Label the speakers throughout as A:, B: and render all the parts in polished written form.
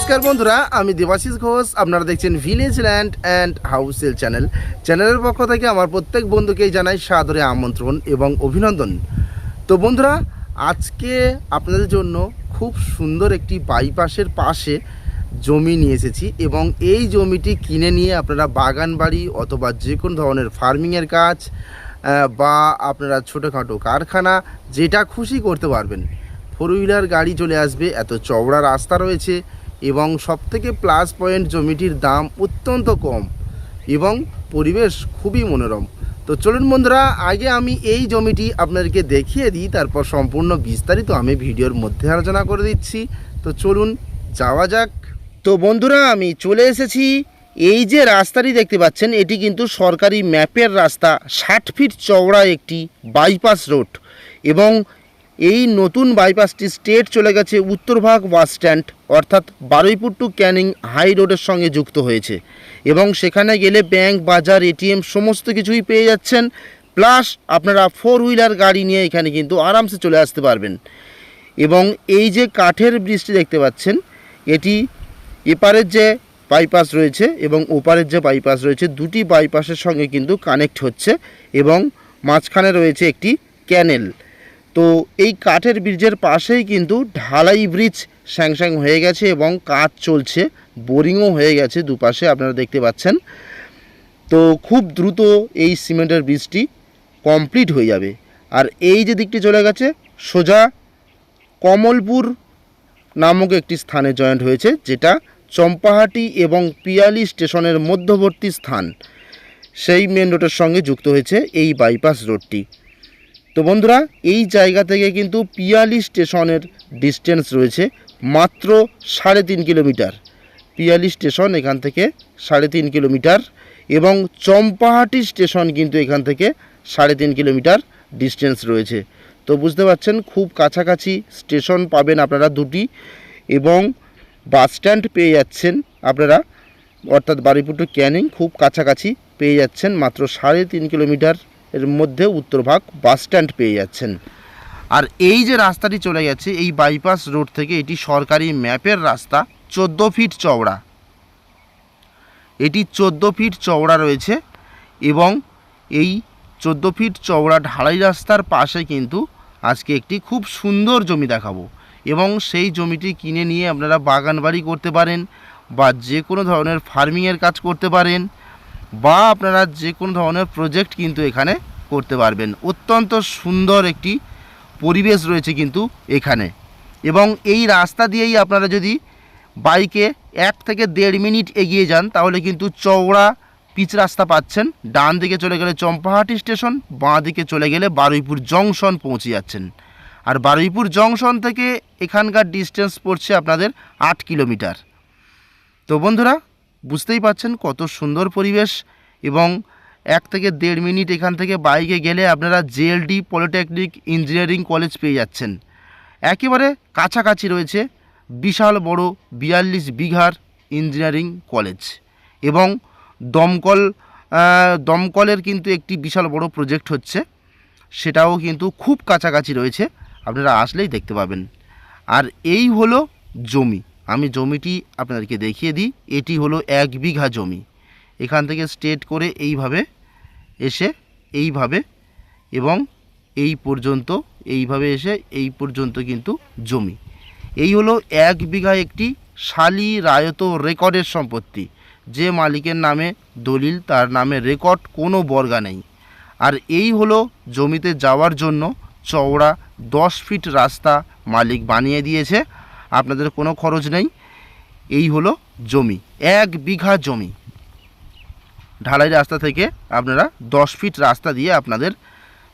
A: নমস্কার বন্ধুরা, আমি দেবাশিস ঘোষ। আপনারা দেখছেন ভিলেজ ল্যান্ড অ্যান্ড হাউসেল চ্যানেলের পক্ষ থেকে আমার প্রত্যেক বন্ধুকেই জানাই সাদরে আমন্ত্রণ এবং অভিনন্দন। তো বন্ধুরা, আজকে আপনাদের জন্য খুব সুন্দর একটি বাইপাসের পাশে জমি নিয়ে এসেছি এবং এই জমিটি কিনে নিয়ে আপনারা বাগান বাড়ি অথবা যে কোনো ধরনের ফার্মিংয়ের কাজ বা আপনারা ছোটোখাটো কারখানা যেটা খুশি করতে পারবেন। ফোর হুইলার গাড়ি চলে আসবে, এত চওড়া রাস্তা রয়েছে এবং সবথেকে প্লাস পয়েন্ট জমিটির দাম অত্যন্ত কম এবং পরিবেশ খুবই মনোরম। তো চলুন বন্ধুরা, আগে আমি এই জমিটি আপনাদেরকে দেখিয়ে দিই, তারপর সম্পূর্ণ বিস্তারিত আমি ভিডিওর মধ্যে আলোচনা করে দিচ্ছি। তো চলুন যাওয়া যাক। তো বন্ধুরা, আমি চলে এসেছি। এই যে রাস্তাটি দেখতে পাচ্ছেন, এটি কিন্তু সরকারি ম্যাপের রাস্তা, 60 ফিট চওড়া একটি বাইপাস রোড এবং এই নতুন বাইপাসটি স্ট্রেট চলে গেছে উত্তরভাগ বাস স্ট্যান্ড, অর্থাৎ বারুইপুর টু ক্যানিং হাই রোডের সঙ্গে যুক্ত হয়েছে এবং সেখানে গেলে ব্যাংক, বাজার, এটিএম সমস্ত কিছুই পেয়ে যাচ্ছেন। প্লাস আপনারা ফোর হুইলার গাড়ি নিয়ে এখানে কিন্তু আরামসে চলে আসতে পারবেন। এবং এই যে কাঠের ব্রিজটি দেখতে পাচ্ছেন, এটি এপারের যে বাইপাস রয়েছে এবং ওপারের যে বাইপাস রয়েছে, দুটি বাইপাসের সঙ্গে কিন্তু কানেক্ট হচ্ছে এবং মাঝখানে রয়েছে একটি ক্যানেল। তো এই কাঠের ব্রিজের পাশেই কিন্তু ঢালাই ব্রিজ স্যাংশন হয়ে গেছে এবং কাজ চলছে, বোরিংও হয়ে গেছে দুপাশে, আপনারা দেখতে পাচ্ছেন। তো খুব দ্রুত এই সিমেন্টের ব্রিজটি কমপ্লিট হয়ে যাবে। আর এই যে দিকটি চলে গেছে সোজা কমলপুর নামক একটি স্থানে জয়েন্ট হয়েছে, যেটা চম্পাহাটি এবং পিয়ালি স্টেশনের মধ্যবর্তী স্থান, সেই মেন রোডের সঙ্গে যুক্ত হয়েছে এই বাইপাস রোডটি। তো বন্ধুরা, এই জায়গা থেকে কিন্তু পিয়ালি স্টেশনের ডিস্টেন্স রয়েছে মাত্র 3.5 কিলোমিটার। পিয়ালি স্টেশন এখান থেকে 3.5 কিলোমিটার এবং চম্পাহাটি স্টেশন কিন্তু এখান থেকে 3.5 কিলোমিটার ডিস্টেন্স রয়েছে। তো বুঝতে পারছেন, খুব কাছাকাছি স্টেশন পাবেন আপনারা দুটি এবং বাস স্ট্যান্ড পেয়ে যাচ্ছেন আপনারা, অর্থাৎ বারুইপুর টু ক্যানিং খুব কাছাকাছি পেয়ে যাচ্ছেন। মাত্র 3.5 কিলোমিটার এর মধ্যে উত্তরভাগ বাস স্ট্যান্ড পেয়ে যাচ্ছেন। আর এই যে রাস্তাটি চলে গেছে এই বাইপাস রোড থেকে, এটি সরকারি ম্যাপের রাস্তা, 14 ফিট চওড়া। এটি 14 ফিট চওড়া রয়েছে এবং এই 14 ফিট চওড়া ঢালাই রাস্তার পাশে কিন্তু আজকে একটি খুব সুন্দর জমি দেখাবো এবং সেই জমিটি কিনে নিয়ে আপনারা বাগান বাড়ি করতে পারেন বা যে কোনো ধরনের ফার্মিংয়ের কাজ করতে পারেন বা আপনারা যে কোনো ধরনের প্রজেক্ট কিন্তু এখানে করতে পারবেন। অত্যন্ত সুন্দর একটি পরিবেশ রয়েছে কিন্তু এখানে এবং এই রাস্তা দিয়েই আপনারা যদি বাইকে 1 থেকে 1.5 মিনিট এগিয়ে যান তাহলে কিন্তু চওড়া পিচ রাস্তা পাচ্ছেন। ডান দিকে চলে গেলে চম্পাহাটি স্টেশন, বাঁ দিকে চলে গেলে বারুইপুর জংশন পৌঁছে যাচ্ছেন। আর বারুইপুর জংশন থেকে এখানকার ডিস্টেন্স পড়ছে আপনাদের 8 কিলোমিটার। তো বন্ধুরা, বুঝতেই পাচ্ছেন কত সুন্দর পরিবেশ এবং 1 থেকে 1.5 মিনিট এখান থেকে বাইকে গেলে আপনারা জেএলডি পলিটেকনিক ইঞ্জিনিয়ারিং কলেজ পেয়ে যাচ্ছেন। একেবারে কাছাকাছি রয়েছে বিশাল বড় 42 বিঘার ইঞ্জিনিয়ারিং কলেজ এবং দমকলের কিন্তু একটি বিশাল বড় প্রজেক্ট হচ্ছে, সেটাও কিন্তু খুব কাছাকাছি রয়েছে, আপনারা আসলেই দেখতে পাবেন। আর এই হলো জমি, আমি জমিটি আপনাদেরকে দেখিয়ে দিই। এটি হলো 1 বিঘা জমি। এখান থেকে স্ট্রেট করে এইভাবে এসে এইভাবে এবং এই পর্যন্ত এইভাবে এসে এই পর্যন্ত কিন্তু জমি। এই হলো 1 বিঘা একটি শালি রায়ত রেকর্ডের সম্পত্তি। যে মালিকের নামে দলিল, তার নামে রেকর্ড, কোনো বর্গা নেই। আর এই হলো জমিতে যাওয়ার জন্য চওড়া 10 ফিট রাস্তা মালিক বানিয়ে দিয়েছে, আপনাদের কোনো খরচ নেই। এই হলো জমি, 1 বিঘা জমি। ঢালাই রাস্তা থেকে আপনারা 10 ফিট রাস্তা দিয়ে আপনাদের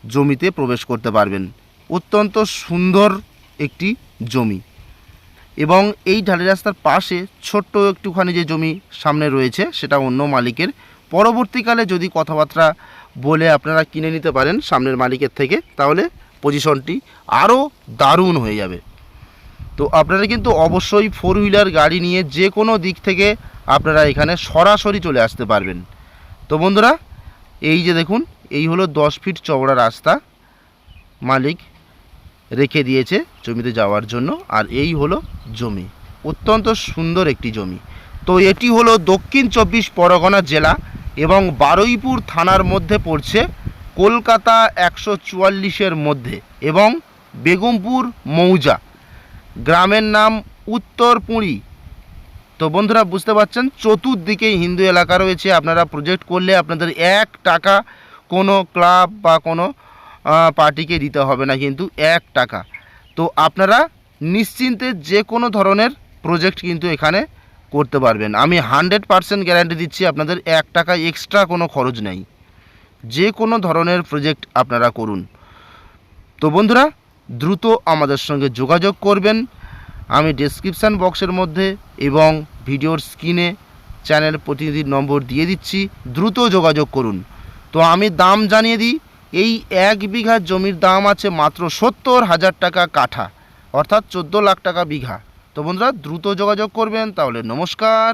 A: জমিতে প্রবেশ করতে পারবেন। অত্যন্ত সুন্দর একটি জমি এবং এই ঢালাই রাস্তার পাশে ছোট্ট একটুখানি যে জমি সামনে রয়েছে সেটা অন্য মালিকের। পরবর্তীকালে যদি কথাবার্তা বলে আপনারা কিনে নিতে পারেন সামনের মালিকের থেকে, তাহলে পজিশনটি আরও দারুণ হয়ে যাবে। তো আপনারা কিন্তু অবশ্যই ফোর হুইলার গাড়ি নিয়ে যে কোনো দিক থেকে আপনারা এখানে সরাসরি চলে আসতে পারবেন। তো বন্ধুরা, এই যে দেখুন, এই হলো 10 ফিট চওড়া রাস্তা মালিক রেখে দিয়েছে জমিতে যাওয়ার জন্য। আর এই হলো জমি। অত্যন্ত সুন্দর একটি জমি। তো এটি হলো দক্ষিণ 24 পরগনা জেলা এবং বারুইপুর থানার মধ্যে পড়ছে, কলকাতা 144-এর মধ্যে, এবং বেগমপুর মৌজা, গ্রামের নাম উত্তরপুরি। তো বন্ধুরা বুঝতে পারছেন, চতুর্দিকেই হিন্দু এলাকা রয়েছে। আপনারা প্রজেক্ট করলে আপনাদের 1 টাকা কোনো ক্লাব বা কোনো পার্টিকে দিতে হবে না, কিন্তু 1 টাকা। তো আপনারা নিশ্চিন্তে যে কোনো ধরনের প্রজেক্ট কিন্তু এখানে করতে পারবেন। আমি 100% গ্যারান্টি দিচ্ছি, আপনাদের 1 টাকা এক্সট্রা কোনো খরচ নেই। যে কোনো ধরনের প্রজেক্ট আপনারা করুন। তো বন্ধুরা দ্রুত আমাদের সঙ্গে যোগাযোগ করবেন। আমি ডেসক্রিপশান বক্সের মধ্যে এবং ভিডিওর স্ক্রিনে চ্যানেল প্রতিনিধির নম্বর দিয়ে দিচ্ছি, দ্রুত যোগাযোগ করুন। তো আমি দাম জানিয়ে দিই, এই 1 বিঘা জমির দাম আছে মাত্র 70,000 টাকা কাঠা, অর্থাৎ 14 লাখ টাকা বিঘা। তো বন্ধুরা দ্রুত যোগাযোগ করবেন। তাহলে নমস্কার।